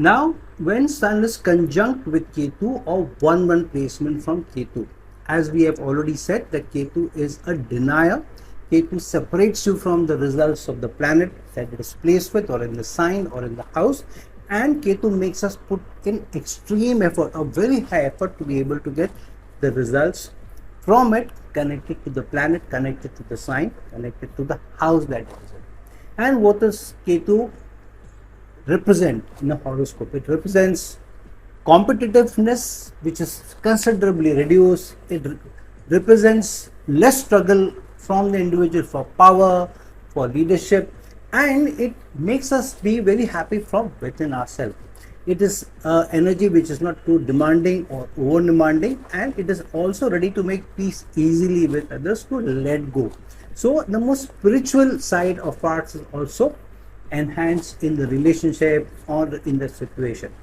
Now, when Sun is conjunct with Ketu or 1-1 placement from Ketu, as we have already said, that Ketu is a denier. Ketu separates you from the results of the planet that it is placed with, or in the sign, or in the house. And Ketu makes us put in extreme effort, a very high effort, to be able to get the results from it, connected to the planet, connected to the sign, connected to the house that it is in. And what does Ketu represent in a horoscope? It represents competitiveness, which is considerably reduced. It represents less struggle from the individual for power, for leadership, and it makes us be very happy from within ourselves. It is energy which is not too demanding or over demanding, and it is also ready to make peace easily with others, to let go. So the most spiritual side of arts is also enhanced in the relationship or in the situation,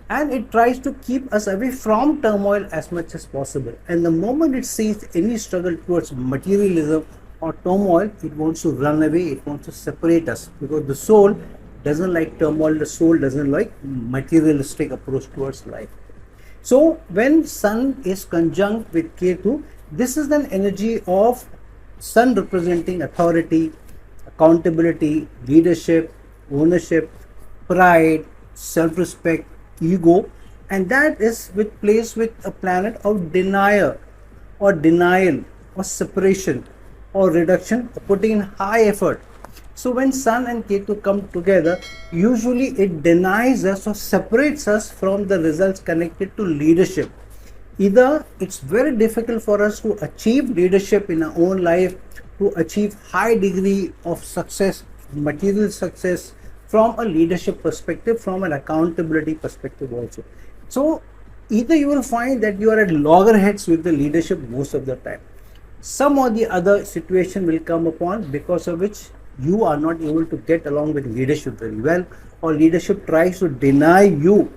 and it tries to keep us away from turmoil as much as possible. And the moment it sees any struggle towards materialism or turmoil, it wants to run away, it wants to separate us, because the soul doesn't like turmoil, the soul doesn't like materialistic approach towards life. So when Sun is conjunct with Ketu, this is an energy of Sun representing authority, accountability, leadership, ownership, pride, self-respect, ego, and that is placed with a planet of denial or separation or reduction, or putting in high effort. So when Sun and Ketu come together, usually it denies us or separates us from the results connected to leadership. Either it's very difficult for us to achieve leadership in our own life, to achieve high degree of success, material success, from a leadership perspective, from an accountability perspective also. So either you will find that you are at loggerheads with the leadership most of the time. Some or the other situation will come upon, because of which you are not able to get along with leadership very well, or leadership tries to deny you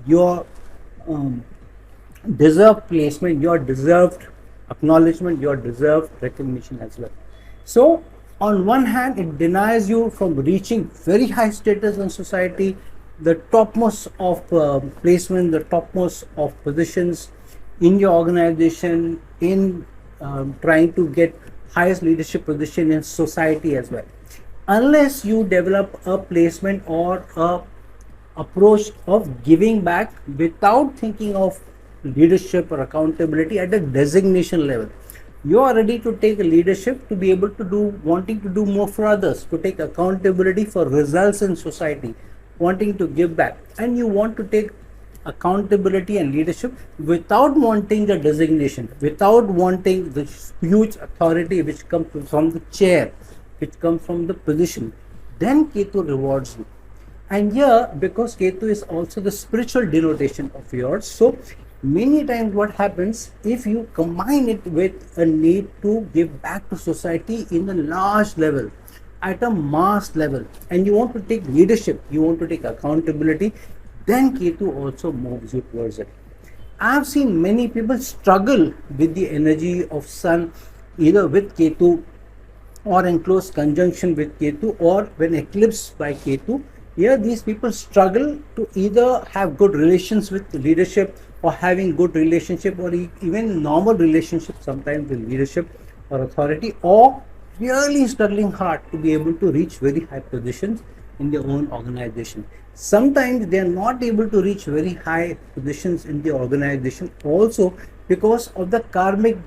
your deserved placement, your deserved acknowledgement, your deserved recognition as well. So on one hand, it denies you from reaching very high status in society, the topmost of placement, the topmost of positions in your organization, in trying to get highest leadership position in society as well, unless you develop a placement or a approach of giving back without thinking of leadership or accountability at a designation level. You are ready to take leadership, to be able to do, wanting to do more for others, to take accountability for results in society, wanting to give back, and you want to take accountability and leadership without wanting the designation, without wanting the huge authority which comes from the chair, which comes from the position. Then Ketu rewards you. And here, because Ketu is also the spiritual denotation of yours, so many times what happens, if you combine it with a need to give back to society in a large level, at a mass level, and you want to take leadership, you want to take accountability, then Ketu also moves you towards it. I have seen many people struggle with the energy of Sun, either with Ketu or in close conjunction with Ketu, or when eclipsed by Ketu. Here these people struggle to either have good relations with leadership, or having good relationship, or even normal relationship sometimes with leadership or authority, or really struggling hard to be able to reach very high positions in their own organization. Sometimes they are not able to reach very high positions in the organization also because of the karmic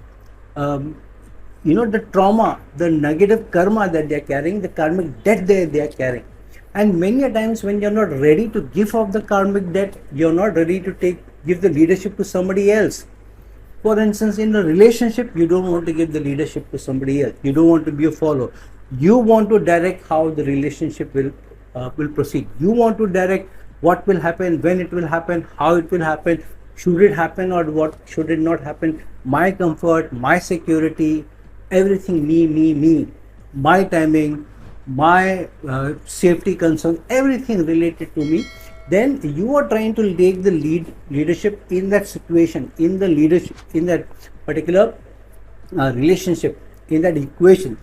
the trauma, the negative karma that they are carrying, the karmic debt they are carrying. And many a times when you're not ready to give off the karmic debt, you're not ready to give the leadership to somebody else. For instance, in a relationship, you don't want to give the leadership to somebody else. You don't want to be a follower. You want to direct how the relationship will proceed. You want to direct what will happen, when it will happen, how it will happen, should it happen or what should it not happen, my comfort, my security, everything me, my timing, my safety concerns, everything related to me. Then you are trying to take the leadership in that situation, in the leadership, in that particular relationship, in that equation.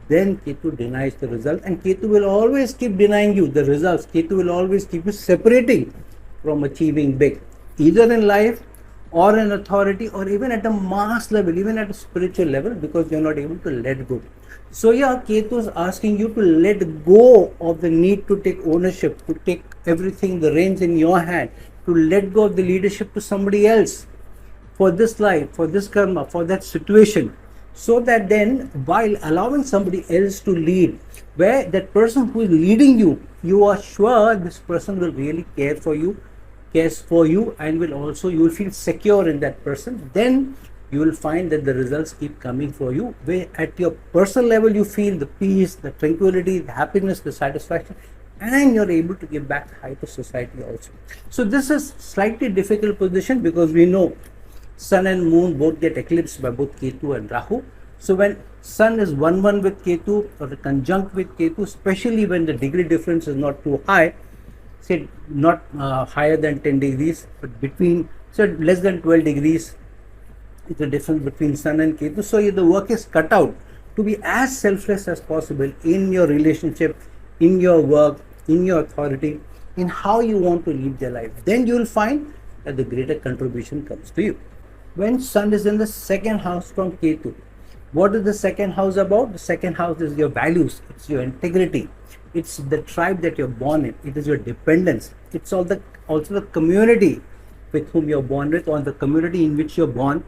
Then Ketu denies the result, and Ketu will always keep denying you the results. Ketu will always keep you separating from achieving big, either in life or in authority or even at a mass level, even at a spiritual level, because you're not able to let go. So yeah, Ketu is asking you to let go of the need to take ownership, to take everything, the reins in your hand, to let go of the leadership to somebody else for this life, for this karma, for that situation, so that then while allowing somebody else to lead, where that person who is leading you, you are sure this person will really care for you, cares for you, and will also, you will feel secure in that person. Then you will find that the results keep coming for you, where at your personal level you feel the peace, the tranquility, the happiness, the satisfaction, and you're able to give back high to society also. So this is slightly difficult position, because we know Sun and Moon both get eclipsed by both Ketu and Rahu. So when Sun is 1-1 with Ketu or conjunct with Ketu, especially when the degree difference is not too high, say not higher than 10 degrees, but between, so less than 12 degrees is the difference between Sun and Ketu. So the work is cut out to be as selfless as possible in your relationship, in your work, in your authority, in how you want to live your life. Then you will find that the greater contribution comes to you. When Sun is in the second house from Ketu, what is the second house about? The second house is your values, it's your integrity, it's the tribe that you're born in, it is your dependence, it's also the community with whom you're born with, or the community in which you're born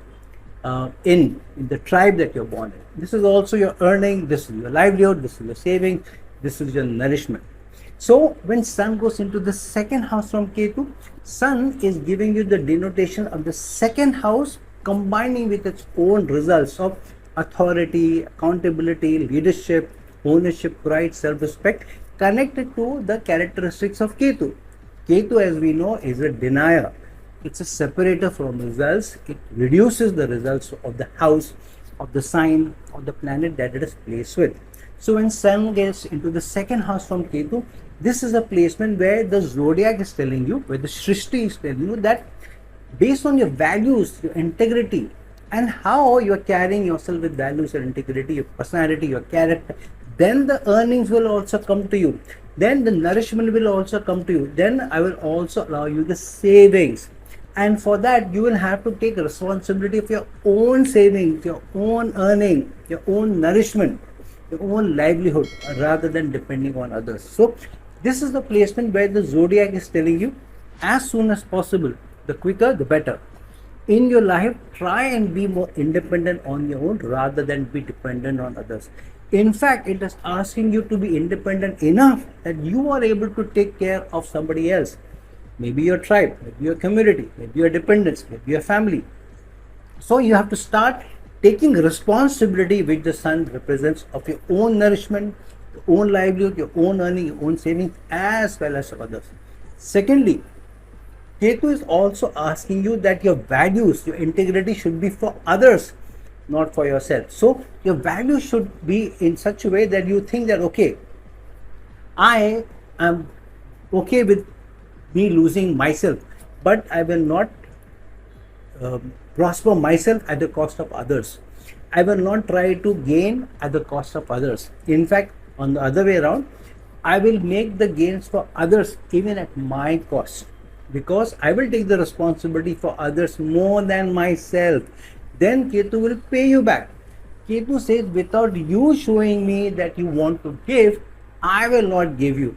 in the tribe that you're born in. This is also your earning, this is your livelihood, this is your saving, this is your nourishment. So when Sun goes into the second house from Ketu, Sun is giving you the denotation of the second house combining with its own results of authority, accountability, leadership, ownership, pride, self-respect, connected to the characteristics of Ketu. Ketu, as we know, is a denier. It's a separator from results. It reduces the results of the house, of the sign, of the planet that it is placed with. So when Sun gets into the second house from Ketu, this is a placement where the zodiac is telling you, where the Shrishti is telling you that based on your values, your integrity, and how you are carrying yourself with values and integrity, your personality, your character, then the earnings will also come to you. Then the nourishment will also come to you. Then I will also allow you the savings. And for that, you will have to take responsibility of your own savings, your own earning, your own nourishment, your own livelihood, rather than depending on others. So this is the placement where the zodiac is telling you, as soon as possible, the quicker the better. In your life, try and be more independent on your own rather than be dependent on others. In fact, it is asking you to be independent enough that you are able to take care of somebody else. Maybe your tribe, maybe your community, maybe your dependents, maybe your family. So you have to start taking responsibility, which the Sun represents, of your own nourishment, your own livelihood, your own earning, your own savings, as well as others. Secondly, Ketu is also asking you that your values, your integrity should be for others, not for yourself. So your values should be in such a way that you think that, okay, I am okay with me losing myself, but I will not prosper myself at the cost of others. I will not try to gain at the cost of others. In fact, on the other way around, I will make the gains for others even at my cost, because I will take the responsibility for others more than myself. Then Ketu will pay you back. Ketu says, without you showing me that you want to give, I will not give you.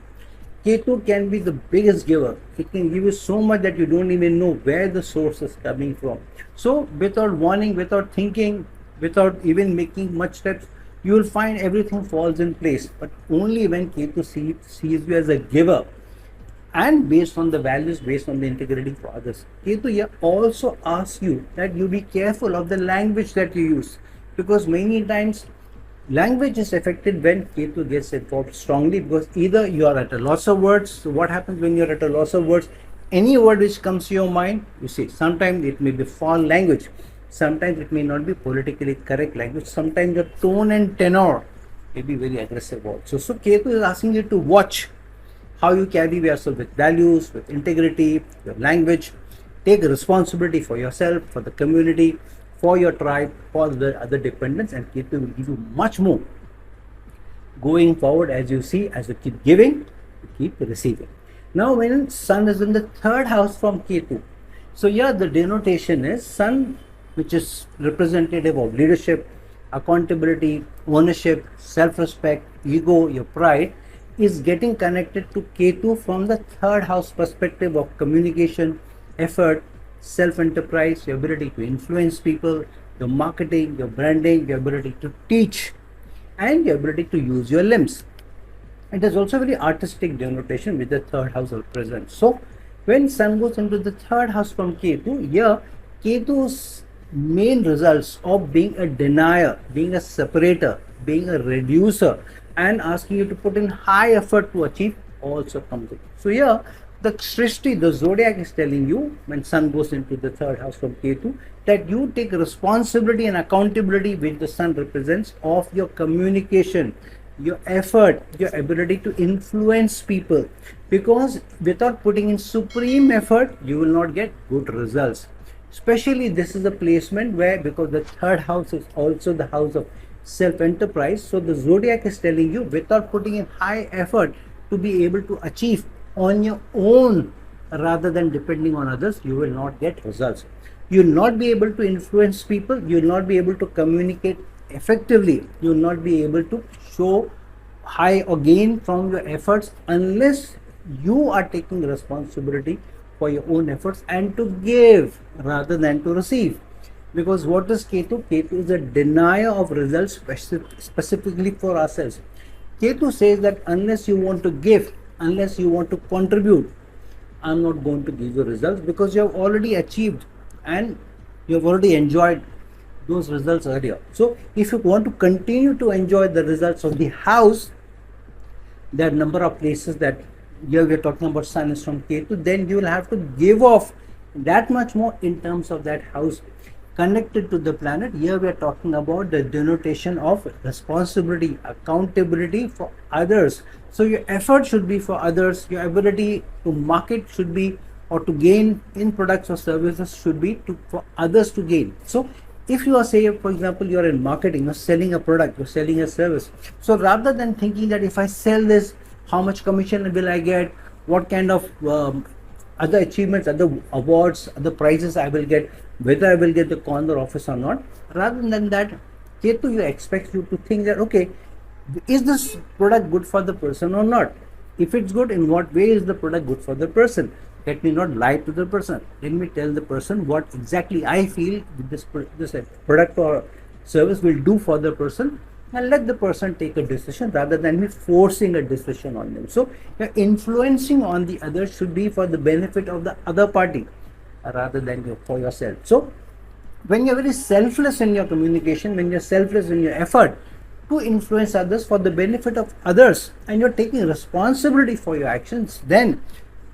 Ketu can be the biggest giver. It can give you so much that you don't even know where the source is coming from. So without warning, without thinking, without even making much steps, you will find everything falls in place. But only when Ketu sees you as a giver, and based on the values, based on the integrity for others. Ketu here also asks you that you be careful of the language that you use, because many times language is affected when Ketu gets involved strongly, because either you are at a loss of words. So what happens when you are at a loss of words? Any word which comes to your mind, you see, sometimes it may be foul language, sometimes it may not be politically correct language, sometimes your tone and tenor may be very aggressive also. So Ketu is asking you to watch how you carry yourself with values, with integrity, your language. Take responsibility for yourself, for the community, for your tribe, for the other dependents, and Ketu will give you much more going forward, as you see, as you keep giving, you keep receiving. Now when Sun is in the third house from Ketu, so here the denotation is Sun, which is representative of leadership, accountability, ownership, self-respect, ego, your pride, is getting connected to Ketu from the third house perspective of communication, effort, self-enterprise, your ability to influence people, your marketing, your branding, your ability to teach, and your ability to use your limbs. It is also very artistic denotation which the third house represents. So when Sun goes into the third house from Ketu, here Ketu's main results of being a denier, being a separator, being a reducer, and asking you to put in high effort to achieve also comes in. So here the Srishti, the zodiac, is telling you when Sun goes into the third house from Ketu that you take responsibility and accountability, which the Sun represents, of your communication, your effort, your ability to influence people, because without putting in supreme effort you will not get good results. Especially this is a placement where, because the third house is also the house of self enterprise, so the zodiac is telling you without putting in high effort to be able to achieve on your own rather than depending on others, you will not get results. You will not be able to influence people, you will not be able to communicate effectively, you will not be able to show high or gain from your efforts unless you are taking responsibility for your own efforts and to give rather than to receive. Because what is Ketu? Ketu is a denier of results specifically for ourselves. Ketu says that unless you want to give, unless you want to contribute, I'm not going to give you results, because you have already achieved and you have already enjoyed those results earlier. So if you want to continue to enjoy the results of the house, there are number of places that here we are talking about Sun is from Ketu, then you will have to give off that much more in terms of that house connected to the planet. Here we are talking about the denotation of responsibility, accountability for others. So your effort should be for others, your ability to market should be, or to gain in products or services should be for others to gain. So if you are, say, for example, you are in marketing, you're selling a product, you're selling a service, so rather than thinking that if I sell this, how much commission will I get, what kind of other achievements, other awards, other prizes I will get, whether I will get the corner office or not, rather than that, Ketu expects you to think that, okay, is this product good for the person or not? If it's good, in what way is the product good for the person? Let me not lie to the person. Let me tell the person what exactly I feel this product or service will do for the person, and let the person take a decision rather than me forcing a decision on them. So your influencing on the other should be for the benefit of the other party rather than for yourself. So when you're very selfless in your communication, when you're selfless in your effort to influence others for the benefit of others, and you're taking responsibility for your actions, then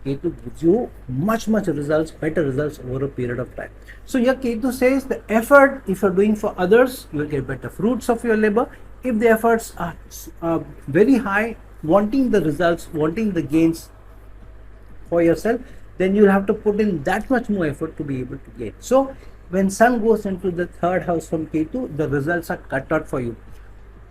Ketu gives you much results, better results over a period of time. So here Ketu says the effort, if you're doing for others, you will get better fruits of your labor. If the efforts are very high, wanting the results, wanting the gains for yourself, then you'll have to put in that much more effort to be able to gain. So when Sun goes into the third house from Ketu, the results are cut out for you.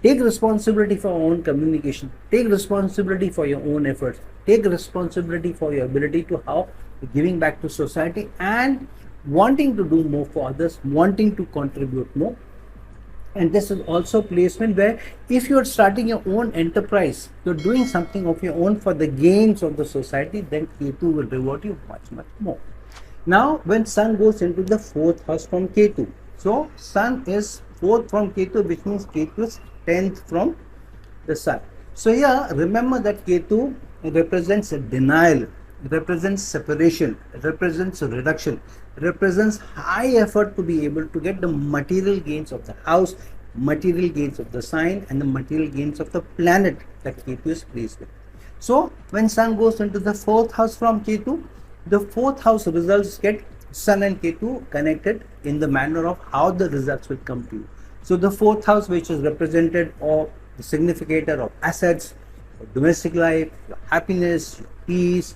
Take responsibility for your own communication, take responsibility for your own efforts, take responsibility for your ability to how giving back to society and wanting to do more for others, wanting to contribute more. And this is also placement where if you are starting your own enterprise, you're doing something of your own for the gains of the society, then Ketu will reward you much more. Now when Sun goes into the fourth house from Ketu, so Sun is fourth from Ketu, which means Ketu is 10th from the Sun. So here remember that Ketu represents a denial, it represents separation, it represents a reduction, it represents high effort to be able to get the material gains of the house, material gains of the sign, and the material gains of the planet that Ketu is placed with. So when Sun goes into the fourth house from Ketu, the fourth house results get Sun and Ketu connected in the manner of how the results will come to you. So the fourth house, which is represented or the significator of assets, your domestic life, your happiness, your peace,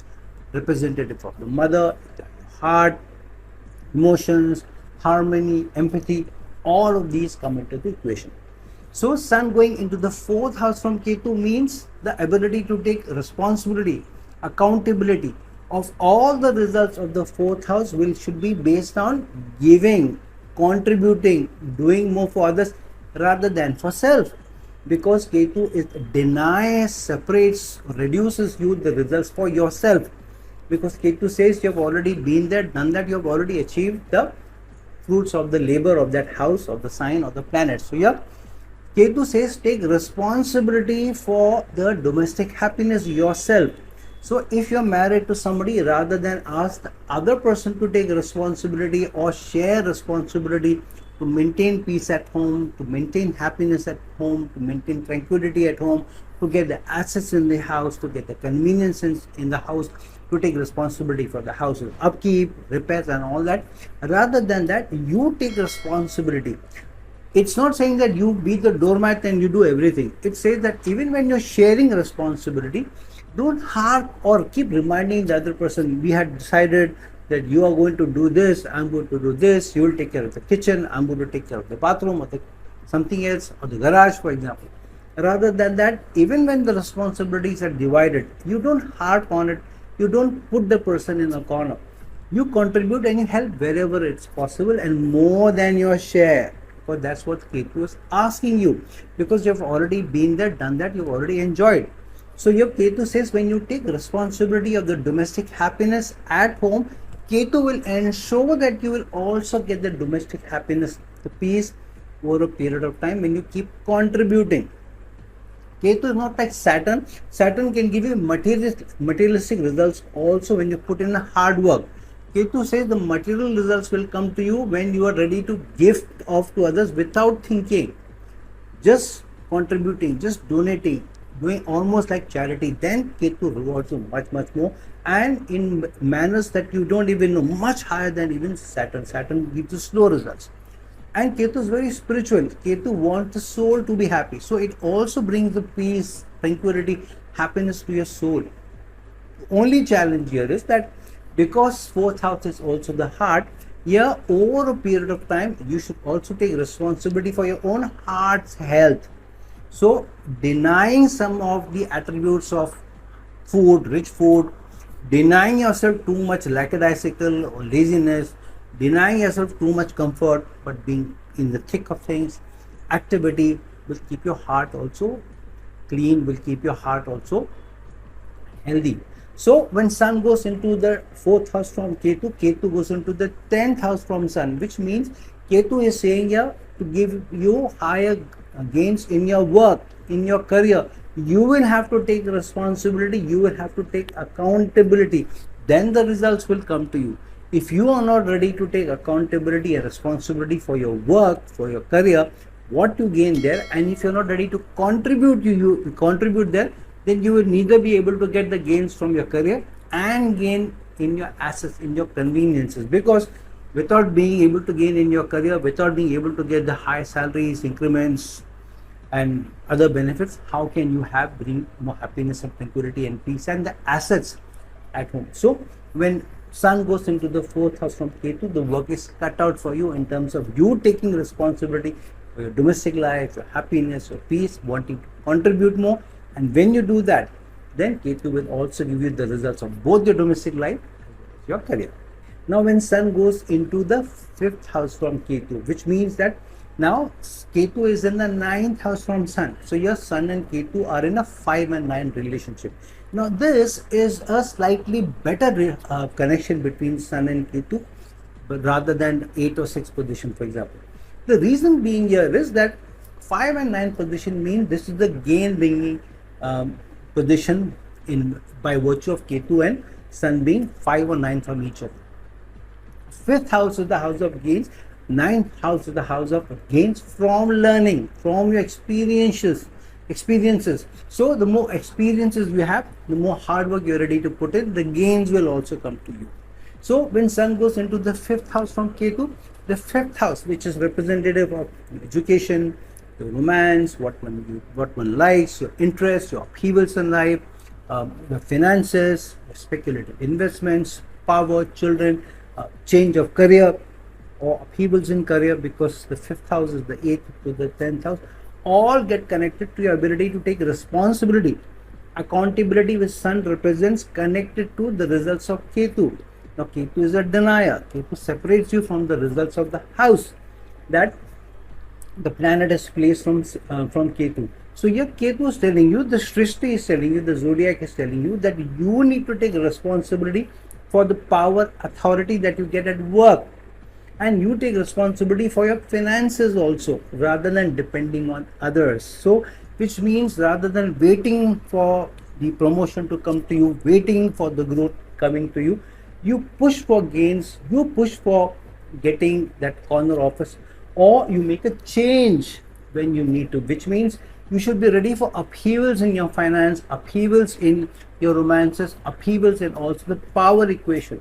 representative of the mother, your heart, emotions, harmony, empathy, all of these come into the equation. So Sun going into the fourth house from Ketu means the ability to take responsibility, accountability of all the results of the fourth house should be based on giving, contributing, doing more for others rather than for self. Because Ketu is denies, separates, reduces you the results for yourself. Because Ketu says you have already been there, done that, you have already achieved the fruits of the labor of that house, of the sign, of the planet. So yeah, Ketu says take responsibility for the domestic happiness yourself. So if you're married to somebody, rather than ask the other person to take responsibility or share responsibility to maintain peace at home, to maintain happiness at home, to maintain tranquility at home, to get the assets in the house, to get the conveniences in the house, to take responsibility for the house's upkeep, repairs and all that, rather than that, you take responsibility. It's not saying that you be the doormat and you do everything. It says that even when you're sharing responsibility, don't harp or keep reminding the other person, we had decided that you are going to do this, I'm going to do this, you will take care of the kitchen, I'm going to take care of the bathroom or something else, or the garage, for example. Rather than that, even when the responsibilities are divided, you don't harp on it, you don't put the person in a corner. You contribute and you help wherever it's possible and more than your share. Because that's what Ketu is asking you. Because you've already been there, done that, you've already enjoyed. So your Ketu says when you take responsibility of the domestic happiness at home, Ketu will ensure that you will also get the domestic happiness, the peace over a period of time when you keep contributing. Ketu is not like Saturn. Saturn can give you materialistic results also when you put in a hard work. Ketu says the material results will come to you when you are ready to give off to others without thinking, just contributing, just donating, doing almost like charity. Then Ketu rewards you much more and in manners that you don't even know, much higher than even Saturn. Saturn gives you slow results. And Ketu is very spiritual. Ketu wants the soul to be happy. So it also brings the peace, tranquility, happiness to your soul. The only challenge here is that because fourth house is also the heart, here over a period of time, you should also take responsibility for your own heart's health. So denying some of the attributes of food, rich food, denying yourself too much lackadaisical or laziness, denying yourself too much comfort, but being in the thick of things, activity will keep your heart also clean, will keep your heart also healthy. So when Sun goes into the fourth house from Ketu, Ketu goes into the 10th house from Sun, which means Ketu is saying here to give you higher gains in your work, in your career. You will have to take responsibility, you will have to take accountability, then the results will come to you. If you are not ready to take accountability and responsibility for your work, for your career, what you gain there, and if you're not ready to contribute, you contribute there, then you will neither be able to get the gains from your career and gain in your assets, in your conveniences. Because without being able to gain in your career, without being able to get the high salaries, increments and other benefits, how can you bring more happiness and tranquility and peace and the assets at home? So when Sun goes into the fourth house from Ketu, the work is cut out for you in terms of you taking responsibility for your domestic life, your happiness, your peace, wanting to contribute more. And when you do that, then Ketu will also give you the results of both your domestic life as well as your career. Now when Sun goes into the fifth house from Ketu, which means that now Ketu is in the ninth house from Sun. So your Sun and Ketu are in a 5 and 9 relationship. Now this is a slightly better connection between Sun and Ketu, but rather than 8 or 6 position, for example. The reason being here is that 5 and 9 position means this is the gain bringing position in by virtue of Ketu and Sun being 5 or 9 from each other. Fifth house is the house of gains. Ninth house is the house of gains from learning, from your experiences. So the more experiences you have, the more hard work you're ready to put in, the gains will also come to you. So when Sun goes into the fifth house from Ketu, the fifth house, which is representative of education, your romance, what one likes, your interests, your upheavals in life, the finances, speculative investments, power, children, change of career or upheavals in career, because the fifth house is the 8th to the 10th house, all get connected to your ability to take responsibility Accountability with Sun represents connected to the results of Ketu. Now Ketu is a denier. Ketu separates you from the results of the house that the planet is placed from Ketu. So here Ketu is telling you, the Srishti is telling you, the zodiac is telling you that you need to take responsibility for the power, authority that you get at work, and you take responsibility for your finances also, rather than depending on others. So which means rather than waiting for the promotion to come to you, waiting for the growth coming to you, you push for gains, you push for getting that corner office, or you make a change when you need to, which means you should be ready for upheavals in your finance, upheavals in your romances, upheavals in also the power equation.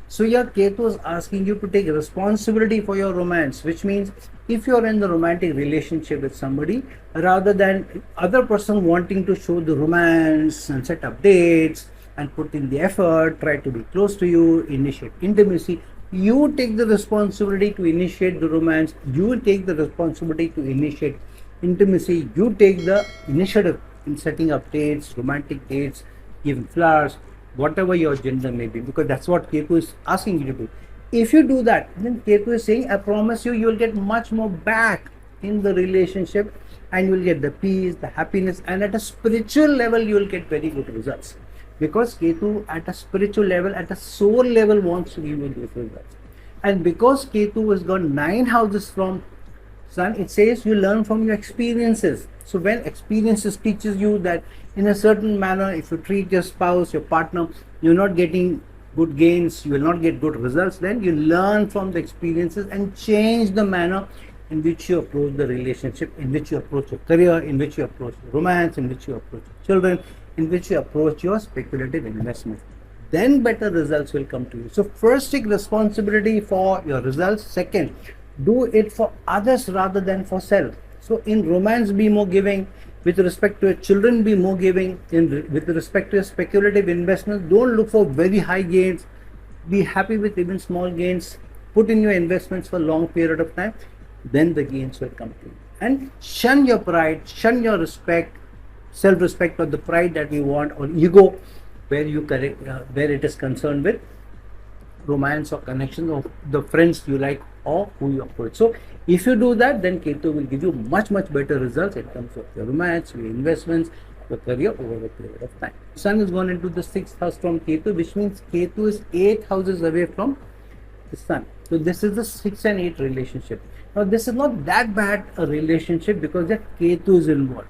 So here Ketu is asking you to take responsibility for your romance, which means if you are in the romantic relationship with somebody, rather than other person wanting to show the romance and set up dates and put in the effort, try to be close to you, initiate intimacy, you take the responsibility to initiate the romance, you take the responsibility to initiate intimacy, you take the initiative in setting up dates, romantic dates, giving flowers, whatever your gender may be, because that's what Ketu is asking you to do. If you do that, then Ketu is saying, I promise you, you will get much more back in the relationship, and you will get the peace, the happiness, and at a spiritual level, you will get very good results. Because Ketu at a spiritual level, at a soul level, wants to give you those results. And because Ketu has got 9 houses from Sun, it says you learn from your experiences. So when experiences teaches you that in a certain manner, if you treat your spouse, your partner, you're not getting good gains, you will not get good results, then you learn from the experiences and change the manner in which you approach the relationship, in which you approach your career, in which you approach romance, in which you approach your children, in which you approach your speculative investment. Then better results will come to you. So first, take responsibility for your results. Second, do it for others rather than for self. So in romance, be more giving. With respect to your children, be more giving. With respect to your speculative investments, don't look for very high gains. Be happy with even small gains. Put in your investments for a long period of time. Then the gains will come to you. And shun your pride, shun your respect, self-respect, or the pride that you want, or ego, where it is concerned with romance or connections of the friends you like or who you approach. So if you do that, then Ketu will give you much better results in terms of your romance, your investments, your career over a period of time. Sun is gone into the 6th house from Ketu, which means Ketu is 8 houses away from the Sun. So this is the 6 and 8 relationship. Now this is not that bad a relationship because that Ketu is involved.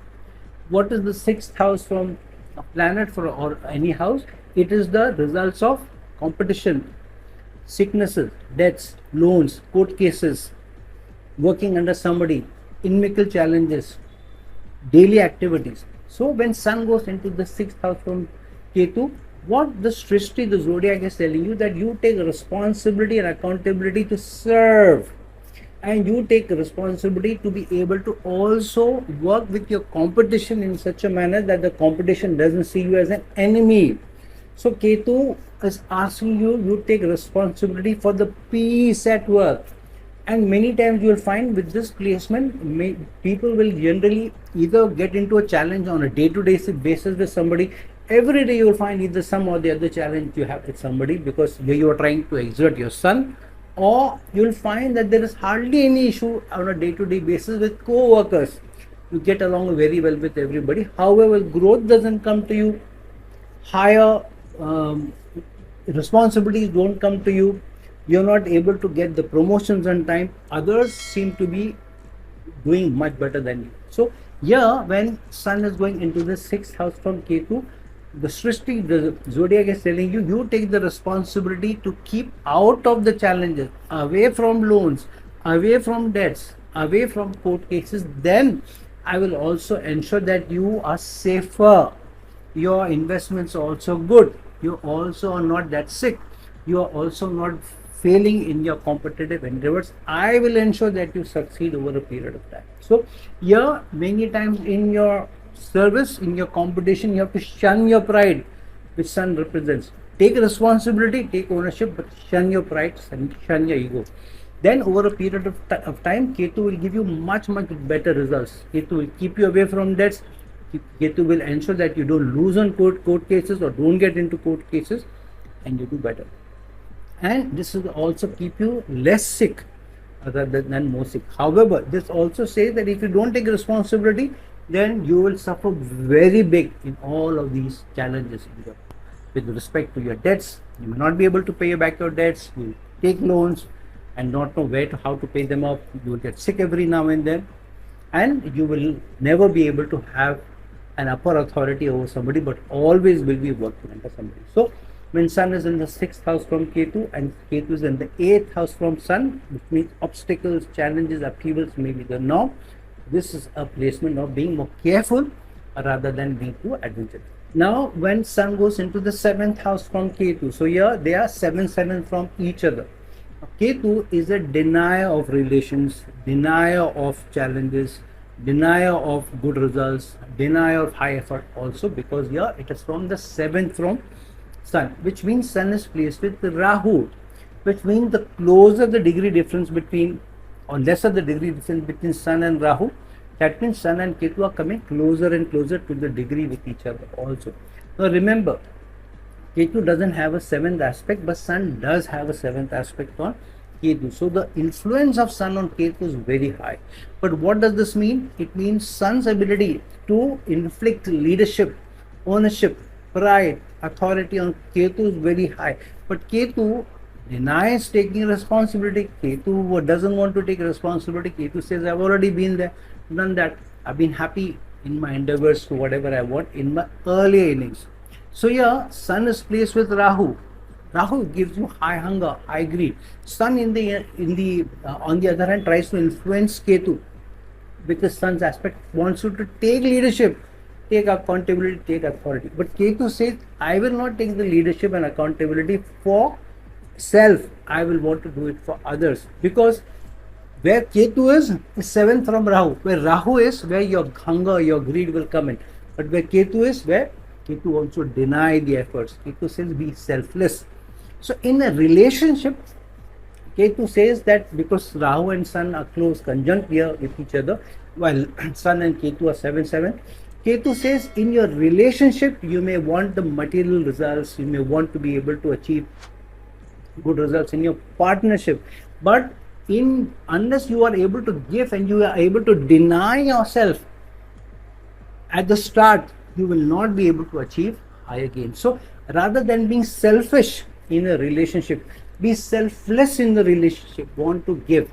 What is the 6th house from a planet or any house? It is the results of competition, sicknesses, deaths, loans, court cases, working under somebody, inimical challenges, daily activities. So when Sun goes into the 6th house from Ketu, what the Srishti, the zodiac, is telling you, that you take responsibility and accountability to serve, and you take responsibility to be able to also work with your competition in such a manner that the competition doesn't see you as an enemy. So Ketu is asking you, you take responsibility for the peace at work. And many times you will find with this placement, people will generally either get into a challenge on a day-to-day basis with somebody. Every day you will find either some or the other challenge you have with somebody, because you are trying to exert your Sun, or you will find that there is hardly any issue on a day-to-day basis with co-workers. You get along very well with everybody. However, growth doesn't come to you, higher responsibilities don't come to you, you're not able to get the promotions on time, others seem to be doing much better than you. So here, when Sun is going into the 6th house from Ketu, the Srishti, the zodiac, is telling you, you take the responsibility to keep out of the challenges, away from loans, away from debts, away from court cases. Then I will also ensure that you are safer, your investments are also good, you also are not that sick, you are also not failing in your competitive endeavors. I will ensure that you succeed over a period of time. So here, many times in your service, in your competition, you have to shun your pride, which Sun represents. Take responsibility, take ownership, but shun your pride, shun your ego. Then over a period of time, Ketu will give you much better results. Ketu will keep you away from debts, Ketu will ensure that you don't lose on court cases or don't get into court cases, and you do better. And this will also keep you less sick rather than more sick. However, this also says that if you don't take responsibility, then you will suffer very big in all of these challenges with respect to your debts. You may not be able to pay back your debts. You will take loans and not know how to pay them up. You will get sick every now and then, and you will never be able to have an upper authority over somebody, but always will be working under somebody. So when Sun is in the 6th house from Ketu and Ketu is in the 8th house from Sun, which means obstacles, challenges, upheavals may be the norm. This is a placement of being more careful rather than being too adventurous. Now when Sun goes into the 7th house from Ketu, so here they are 7 from each other. Ketu is a denier of relations, denier of challenges, denier of good results, denier of high effort also, because here it is from the 7th from Sun, which means Sun is placed with Rahu, which means the closer the degree difference between, or lesser the degree difference between Sun and Rahu, that means Sun and Ketu are coming closer and closer to the degree with each other also. Now remember, Ketu doesn't have a 7th aspect, but Sun does have a 7th aspect on Ketu. So the influence of Sun on Ketu is very high. But what does this mean? It means Sun's ability to inflict leadership, ownership, pride, authority on Ketu is very high. But Ketu denies taking responsibility. Ketu doesn't want to take responsibility. Ketu says, I've already been there, done that. I've been happy in my endeavors to whatever I want in my early innings. So here, Sun is placed with Rahu. Rahu gives you high hunger, high greed. Sun on the other hand tries to influence Ketu with the Sun's aspect, wants you to take leadership, take accountability, take authority. But Ketu says, I will not take the leadership and accountability for self. I will want to do it for others. Because where Ketu is 7th from Rahu. Where Rahu is, where your hunger, your greed will come in. But where Ketu is, where Ketu also deny the efforts. Ketu says, be selfless. So in a relationship, Ketu says that because Rahu and Sun are close conjunct here with each other, while Sun and Ketu are 7. Ketu says in your relationship, you may want the material results, you may want to be able to achieve good results in your partnership, but unless you are able to give and you are able to deny yourself at the start, you will not be able to achieve higher gains. So rather than being selfish in a relationship, be selfless in the relationship, want to give,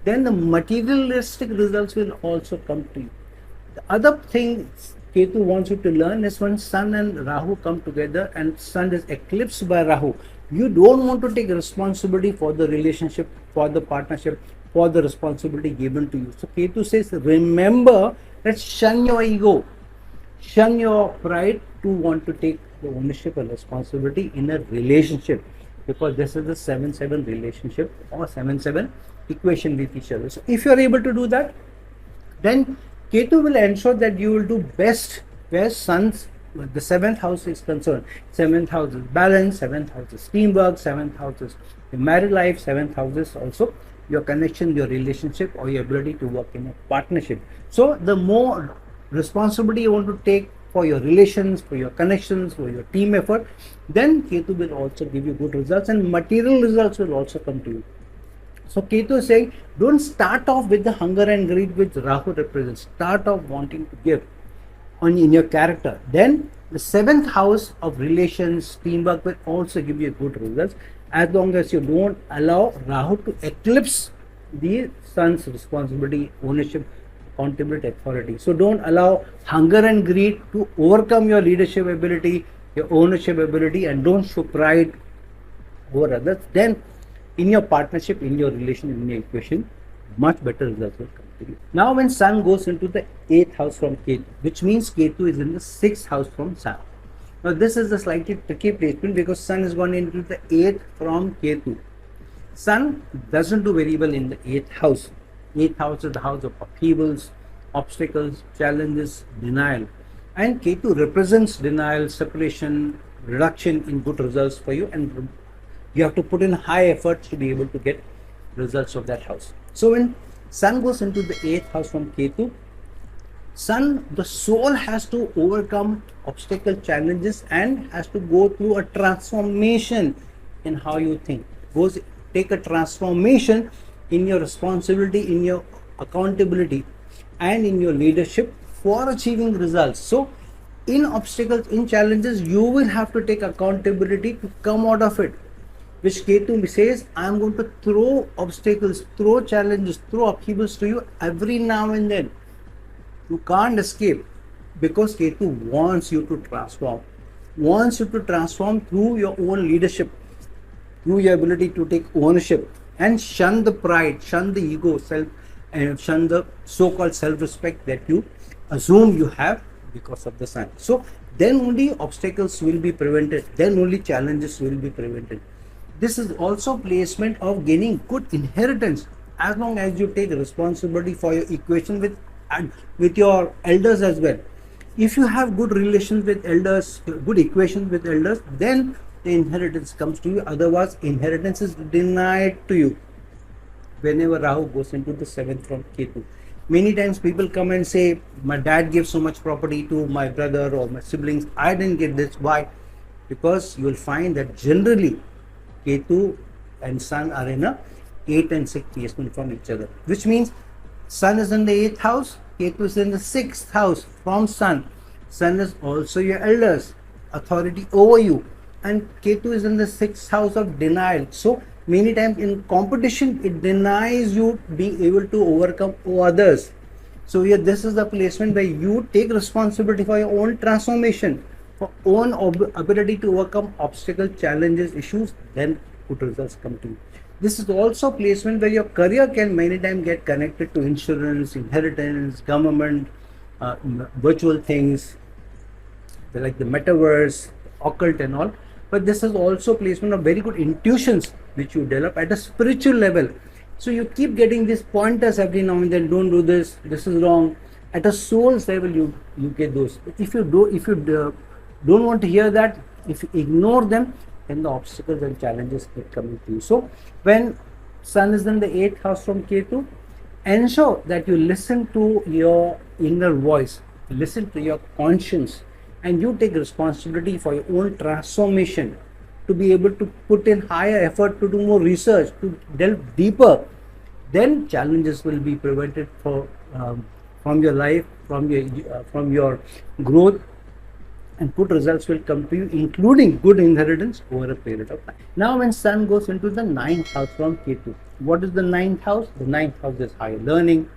then the materialistic results will also come to you. The other thing Ketu wants you to learn is when Sun and Rahu come together and Sun is eclipsed by Rahu, you don't want to take responsibility for the relationship, for the partnership, for the responsibility given to you. So Ketu says, remember that shun your ego, shun your pride to want to take the ownership and responsibility in a relationship, because this is the 7-7 relationship or 7-7 equation with each other. So if you are able to do that, then Ketu will ensure that you will do best where the 7th house is concerned. 7th house is balance, 7th house is teamwork, 7th house is your married life, 7th house is also your connection, your relationship, or your ability to work in a partnership. So the more responsibility you want to take for your relations, for your connections, for your team effort, then Ketu will also give you good results and material results will also come to you. So Ketu is saying, don't start off with the hunger and greed which Rahu represents. Start off wanting to give in your character. Then the 7th house of relations, teamwork will also give you good results, as long as you don't allow Rahu to eclipse the Sun's responsibility, ownership, accountability, authority. So don't allow hunger and greed to overcome your leadership ability, your ownership ability, and don't show pride over others. Then in your partnership, in your relation, in your equation, much better results will come to you. Now when Sun goes into the 8th house from Ketu, which means Ketu is in the 6th house from Sun. Now this is a slightly tricky placement because Sun is going into the 8th from Ketu. Sun doesn't do very well in the 8th house. 8th house is the house of upheavals, obstacles, challenges, denial. And Ketu represents denial, separation, reduction in good results for you, and you have to put in high efforts to be able to get results of that house. So when Sun goes into the 8th house from Ketu, Sun, the soul has to overcome obstacle challenges and has to go through a transformation in how you think. Goes take a transformation in your responsibility, in your accountability, and in your leadership for achieving results. So, in obstacles, in challenges, you will have to take accountability to come out of it. Which Ketu says, I am going to throw obstacles, throw challenges, throw upheavals to you every now and then. You can't escape because Ketu wants you to transform through your own leadership, through your ability to take ownership and shun the pride, shun the ego, self, and shun the so-called self-respect that you assume you have because of the sun. So then only obstacles will be prevented, then only challenges will be prevented. This is also placement of gaining good inheritance as long as you take responsibility for your equation with your elders as well. If you have good relations with elders, good equations with elders, then the inheritance comes to you. Otherwise, inheritance is denied to you whenever Rahu goes into the 7th from Ketu. Many times people come and say, my dad gave so much property to my brother or my siblings, I didn't get this. Why? Because you will find that generally Ketu and Sun are in a 8 and 6 placement from each other, which means Sun is in the 8th house, Ketu is in the 6th house from Sun. Sun is also your elders, authority over you, and Ketu is in the 6th house of denial. So many times in competition, it denies you being able to overcome others. So here, this is the placement where you take responsibility for your own transformation, for own ability to overcome obstacles, challenges, issues, then good results come to you. This is also placement where your career can many times get connected to insurance, inheritance, government, virtual things like the metaverse, occult and all. But this is also placement of very good intuitions which you develop at a spiritual level. So you keep getting these pointers every now and then. Don't do this. This is wrong. At a soul's level, you get those. But if you don't want to hear that, if you ignore them, then the obstacles and challenges keep coming to you. So when Sun is in the 8th house from Ketu, ensure that you listen to your inner voice, listen to your conscience, and you take responsibility for your own transformation, to be able to put in higher effort, to do more research, to delve deeper. Then challenges will be prevented from your life, from your growth, and good results will come to you, including good inheritance over a period of time. Now when Sun goes into the 9th house from Ketu, what is the 9th house? The 9th house is higher learning,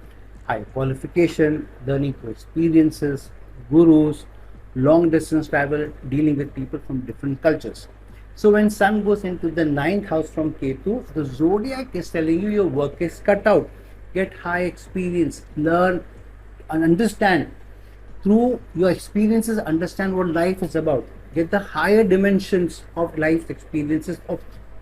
higher qualification, learning through experiences, gurus, long distance travel, dealing with people from different cultures. So when Sun goes into the 9th house from Ketu, the zodiac is telling you your work is cut out. Get high experience, learn and understand. Through your experiences, understand what life is about. Get the higher dimensions of life's experiences,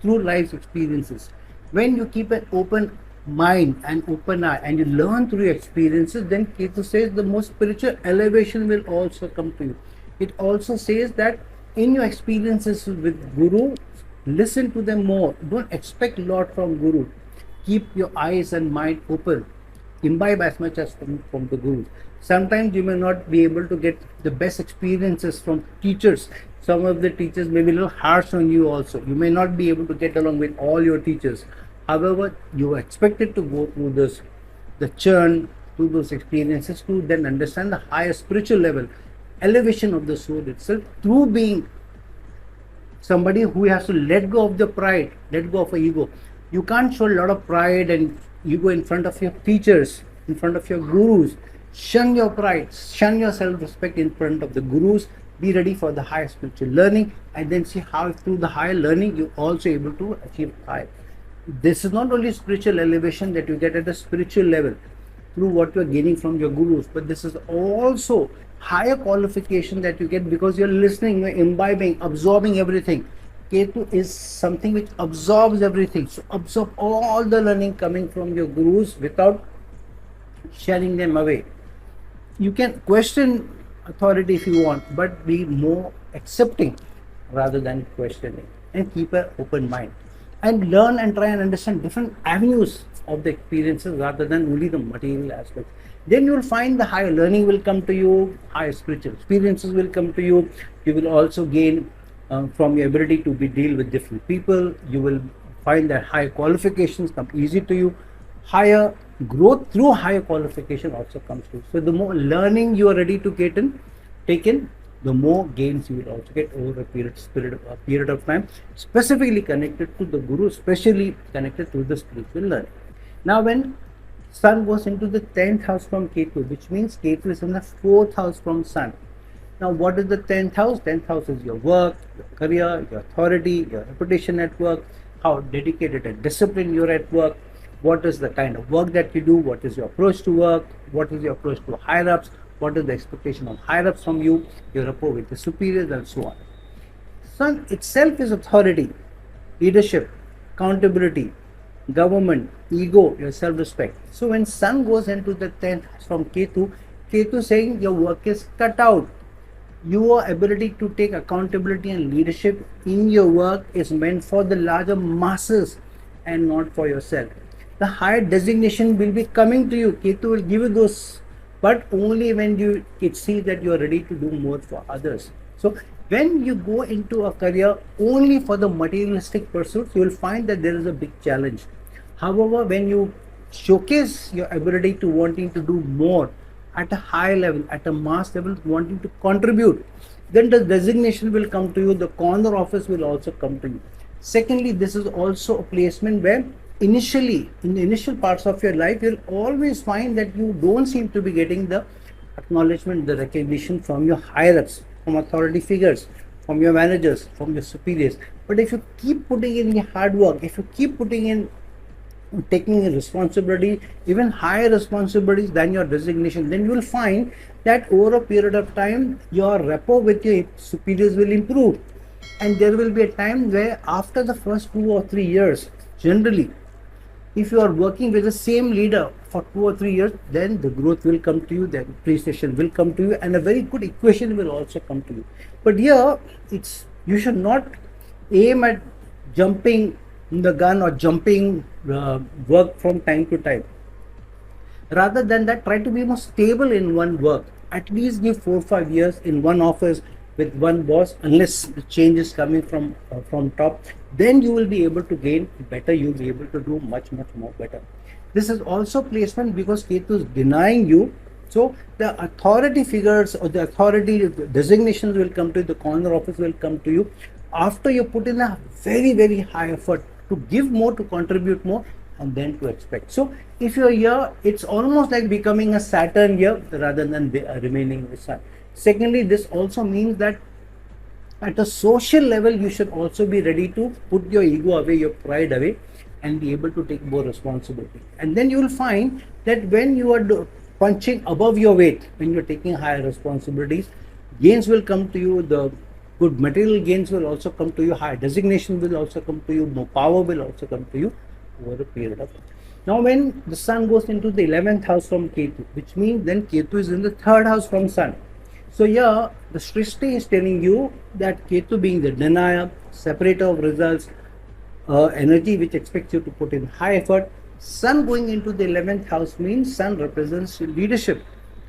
through life's experiences. When you keep an open mind and open eye and you learn through your experiences, then Ketu says the most spiritual elevation will also come to you. It also says that in your experiences with Guru, listen to them more. Don't expect a lot from Guru. Keep your eyes and mind open. Imbibe as much as from the Gurus. Sometimes you may not be able to get the best experiences from teachers. Some of the teachers may be a little harsh on you also. You may not be able to get along with all your teachers. However, you are expected to go through the churn, through those experiences to then understand the higher spiritual level, elevation of the soul itself through being somebody who has to let go of the pride, let go of ego. You can't show a lot of pride and ego in front of your teachers, in front of your gurus. Shun your pride, shun your self-respect in front of the gurus. Be ready for the higher spiritual learning, and then see how through the higher learning you're also able to achieve high. This is not only spiritual elevation that you get at a spiritual level through what you're gaining from your gurus, but this is also higher qualification that you get because you're listening, you're imbibing, absorbing everything. Ketu is something which absorbs everything. So absorb all the learning coming from your gurus without sharing them away. You can question authority if you want, but be more accepting rather than questioning, and keep an open mind and learn and try and understand different avenues of the experiences rather than only the material aspects. then you will find the higher learning will come to you, higher spiritual experiences will come to you. You will also gain from your ability to be deal with different people. You will find that higher qualifications come easy to you. Higher growth through higher qualification also comes to you. So the more learning you are ready to get in, take in, the more gains you will also get over a period of time, specifically connected to the Guru, especially connected to the spiritual learning. Now, when Sun goes into the 10th house from Ketu, which means Ketu is in the 4th house from Sun. Now, what is the 10th house? 10th house is your work, your career, your authority, your reputation at work, how dedicated and disciplined you're at work, what is the kind of work that you do, what is your approach to work, what is your approach to higher ups, what is the expectation of higher ups from you, your rapport with the superiors, and so on. Sun itself is authority, leadership, accountability, government, ego, your self-respect. So when Sun goes into the 10th house from Ketu, Ketu saying your work is cut out. Your ability to take accountability and leadership in your work is meant for the larger masses and not for yourself. The higher designation will be coming to you. Ketu will give you those, but only when you see that you are ready to do more for others. So when you go into a career only for the materialistic pursuits, you will find that there is a big challenge. However, when you showcase your ability to wanting to do more at a high level, at a mass level, wanting to contribute, then the designation will come to you, the corner office will also come to you. Secondly, this is also a placement where initially, in the initial parts of your life, you'll always find that you don't seem to be getting the acknowledgement, the recognition from your higher ups, from authority figures, from your managers, from your superiors. But if you keep putting in your hard work, if you keep putting in taking a responsibility, even higher responsibilities than your designation, then you will find that over a period of time your rapport with your superiors will improve, and there will be a time where after the first 2 or 3 years, generally, if you are working with the same leader for 2 or 3 years, then the growth will come to you, the appreciation will come to you, and a very good equation will also come to you. But here, you should not aim at jumping the gun or jumping work from time to time. Rather than that, try to be more stable in one work. At least give 4 or 5 years in one office with one boss, unless the change is coming from top. Then you will be able to gain better. You will be able to do much more better. This is also placement because Ketu is denying you. So the authority figures or the authority designations will come to you. The corner office will come to you after you put in a very high effort to give more, to contribute more, and then to expect. So if you're here, it's almost like becoming a Saturn here rather than remaining the Sun. Secondly, this also means that at a social level, you should also be ready to put your ego away, your pride away, and be able to take more responsibility. And then you will find that when you are punching above your weight, when you're taking higher responsibilities, gains will come to you, the good material gains will also come to you, higher designation will also come to you, more power will also come to you over a period of time. Now when the Sun goes into the 11th house from Ketu, which means then Ketu is in the 3rd house from Sun. So here the Srishti is telling you that Ketu being the denier, separator of results, energy which expects you to put in high effort. Sun going into the 11th house means Sun represents leadership,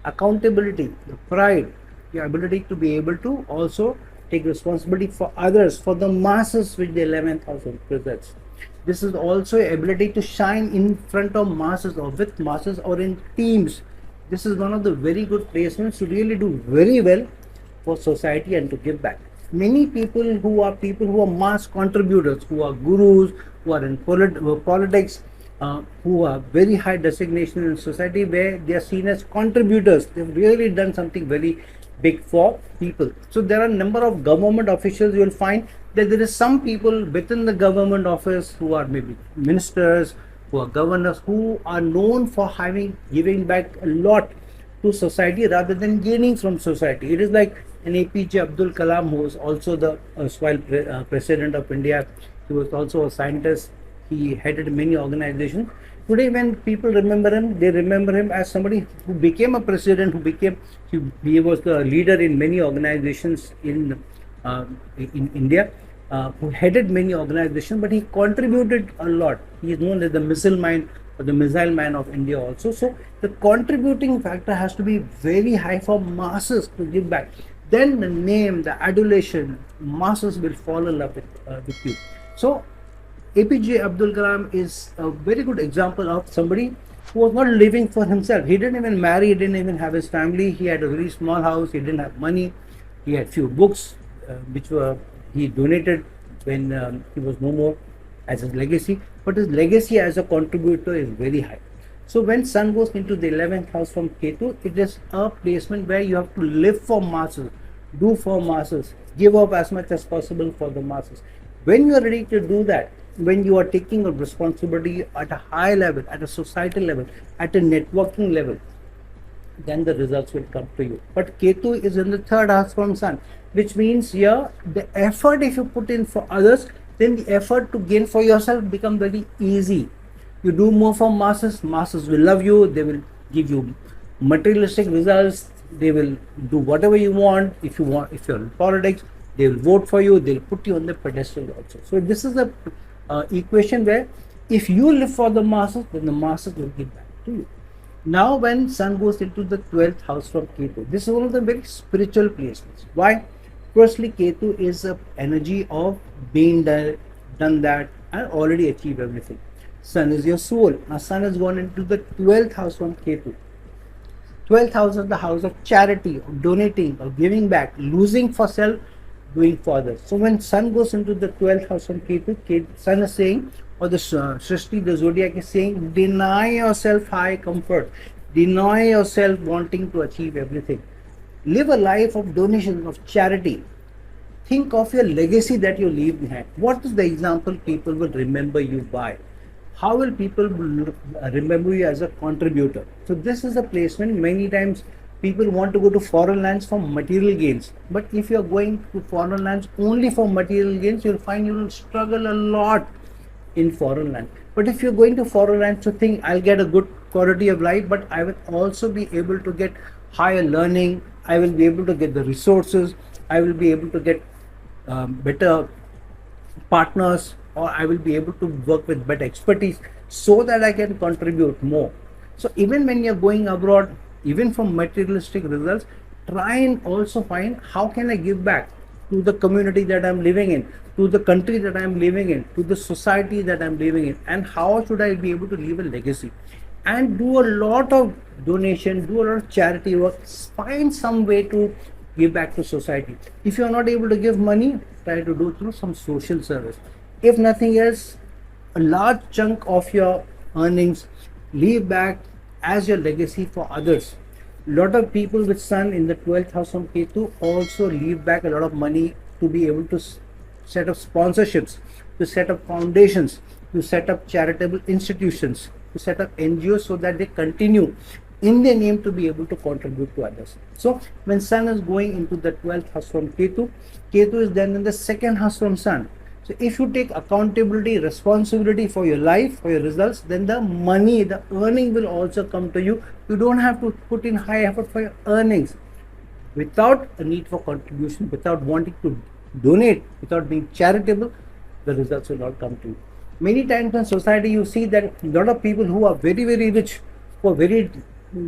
accountability, the pride, your ability to be able to also take responsibility for others, for the masses which the 11th house represents. This is also ability to shine in front of masses or with masses or in teams. This is one of the very good placements to really do very well for society and to give back. Many people who are mass contributors, who are gurus, who are in politics, who are very high designation in society, where they are seen as contributors. They've really done something very big for people. So there are a number of government officials. You will find that there is some people within the government office who are maybe ministers, who are governors, who are known for giving back a lot to society rather than gaining from society. It is like an APJ Abdul Kalam, who was also the president of India. He was also a scientist. He headed many organizations. Today, when people remember him, they remember him as somebody who became a president, he was the leader in many organizations in India, who headed many organizations, but he contributed a lot. He is known as the missile mind or the missile man of India also. So the contributing factor has to be very high for masses to give back. Then the name, the adulation, masses will fall in love with you. So APJ Abdul Kalam is a very good example of somebody who was not living for himself. He didn't even marry, he didn't even have his family. He had a very small house, he didn't have money. He had few books which were he donated when he was no more as his legacy. But his legacy as a contributor is very high. So when Sun goes into the 11th house from Ketu, it is a placement where you have to live for masses, do for masses, give up as much as possible for the masses. When you are ready to do that, when you are taking a responsibility at a high level, at a societal level, at a networking level, then the results will come to you. But Ketu is in the 3rd house from Sun, which means here the effort if you put in for others, then the effort to gain for yourself become very easy. You do more for masses, masses will love you, they will give you materialistic results, they will do whatever you want. If you're in politics, they will vote for you, they'll put you on the pedestal also. So this is the equation where if you live for the masses, then the masses will give back to you. Now when Sun goes into the 12th house from Ketu, this is one of the very spiritual placements. Why? Firstly, Ketu is an energy of being done that and already achieved everything. Sun is your soul. Now Sun has gone into the 12th house from Ketu. 12th house is the house of charity, of donating, of giving back, losing for self, doing for others. So when Sun goes into the 12th house from Ketu, Sun is saying, or the Srishti, the zodiac is saying, deny yourself high comfort, deny yourself wanting to achieve everything. Live a life of donation, of charity. Think of your legacy that you leave behind. What is the example people will remember you by? How will people remember you as a contributor? So this is a placement. Many times people want to go to foreign lands for material gains. But if you are going to foreign lands only for material gains, you'll find you will struggle a lot in foreign land. But if you're going to foreign land to think, I'll get a good quality of life, but I will also be able to get higher learning, I will be able to get the resources, I will be able to get better partners, or I will be able to work with better expertise so that I can contribute more. So even when you're going abroad, even from materialistic results, try and also find how can I give back to the community that I'm living in, to the country that I'm living in, to the society that I'm living in, and how should I be able to leave a legacy. And do a lot of donation, do a lot of charity work, find some way to give back to society. If you're not able to give money, try to do through some social service. If nothing else, a large chunk of your earnings leave back as your legacy for others. A lot of people with Sun in the 12th house from Ketu also leave back a lot of money to be able to set up sponsorships, to set up foundations, to set up charitable institutions, to set up NGOs so that they continue in their name to be able to contribute to others. So when Sun is going into the 12th house from Ketu, Ketu is then in the 2nd house from Sun. So if you take accountability, responsibility for your life, for your results, then the money, the earning will also come to you. You don't have to put in high effort for your earnings. Without a need for contribution, without wanting to donate, without being charitable, the results will not come to you. Many times in society you see that a lot of people who are very, very rich, who are very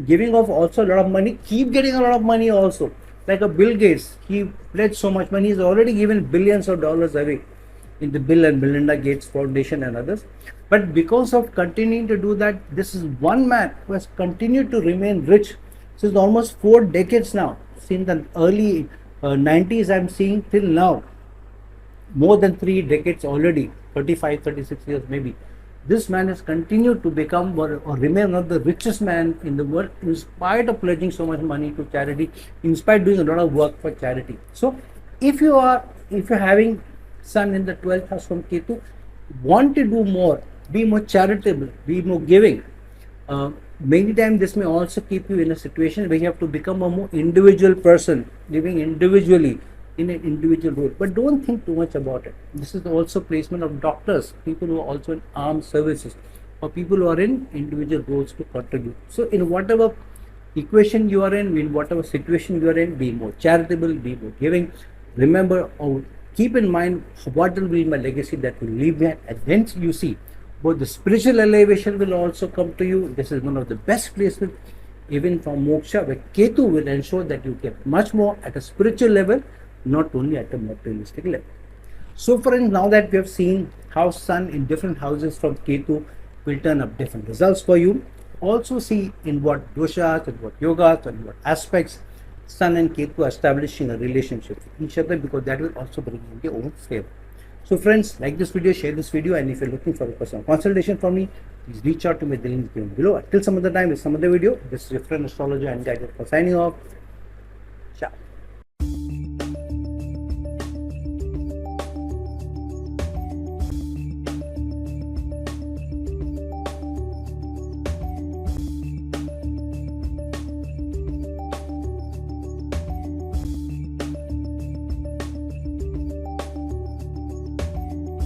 giving off also a lot of money, keep getting a lot of money also. Like a Bill Gates, he pledged so much money, he's already given billions of dollars away in the Bill and Melinda Gates Foundation and others. But because of continuing to do that, this is one man who has continued to remain rich since almost 4 decades now. Since the early 90s, I'm seeing till now, more than 3 decades already, 35, 36 years maybe. This man has continued to become or remain one of the richest man in the world in spite of pledging so much money to charity, in spite of doing a lot of work for charity. So if you're having Sun in the 12th house from Ketu, want to do more, be more charitable, be more giving. Many times this may also keep you in a situation where you have to become a more individual person, living individually in an individual role. But don't think too much about it. This is also placement of doctors, people who are also in armed services, or people who are in individual roles to contribute. So in whatever equation you are in whatever situation you are in, be more charitable, be more giving. Remember, or keep in mind what will be my legacy that will leave behind, and then you see Both the spiritual elevation will also come to you. This is one of the best placement even for moksha, where Ketu will ensure that you get much more at a spiritual level, not only at a materialistic level. So friends, now that we have seen how Sun in different houses from Ketu will turn up different results for you, also see in what doshas, in what yogas, and what aspects Sun and Ketu are establishing a relationship with each other, because that will also bring in your own favor. So friends, like this video, share this video, and if you're looking for a personal consultation from me, please reach out to me, the link given below. Until some other time with some other video, this is your friend astrologer and guide for signing off.